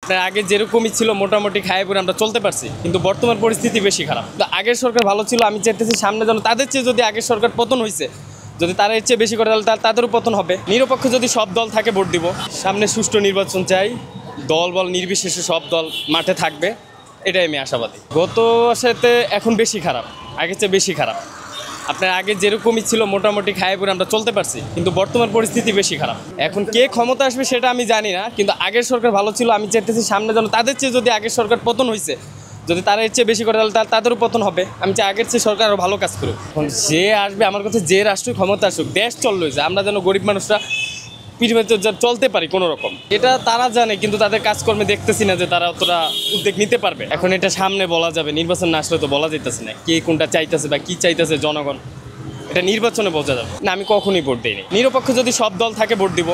আপনার আগে যেরকমই ছিল মোটামুটি খায় পরে আমরা চলতে পারছি, কিন্তু বর্তমান পরিস্থিতি বেশি খারাপ। তো আগের সরকার ভালো ছিল, আমি চাইতেছি সামনে যেন তাদের চেয়ে, যদি আগের সরকার পতন হয়েছে যদি তারা এর চেয়ে বেশি করে তাহলে তাদেরও পতন হবে। নিরপেক্ষ যদি সব দল থাকে ভোট দিব। সামনে সুষ্ঠু নির্বাচন চাই, দল বল নির্বিশেষে সব দল মাঠে থাকবে, এটাই আমি আশাবাদী। গত সাথে এখন বেশি খারাপ, আগের চেয়ে বেশি খারাপ। আপনার আগে যেরকমই ছিল মোটামুটি খায় পরে আমরা চলতে পারছি, কিন্তু বর্তমান পরিস্থিতি বেশি খারাপ। এখন কে ক্ষমতা আসবে সেটা আমি জানি না, কিন্তু আগের সরকার ভালো ছিল, আমি চাইতেছি সামনে যেন তাদের চেয়ে, যদি আগের সরকার পতন হয়েছে যদি তারা এর চেয়ে বেশি করে তাহলে তাদেরও পতন হবে। আমি চাই আগের চেয়ে সরকার আরও ভালো কাজ করুক। এখন যে আসবে, আমার কাছে যে রাষ্ট্রীয় ক্ষমতা আসুক, দেশ চললো যে আমরা যেন গরিব মানুষরা পৃথিবীতে চলতে পারি কোনো রকম, এটা তারা জানে, কিন্তু তাদের কাজকর্মে দেখতেছি না যে তারা অতটা উদ্যোগ নিতে পারবে। এখন এটা সামনে বলা যাবে, নির্বাচন না আসলে তো বলা যাইতেছে না কে কোনটা চাইতেছে বা কি চাইতেছে জনগণ, এটা নির্বাচনে বোঝা যাবে না। আমি কখনোই ভোট দিইনি। নিরপেক্ষ যদি সব দল থাকে ভোট দিব।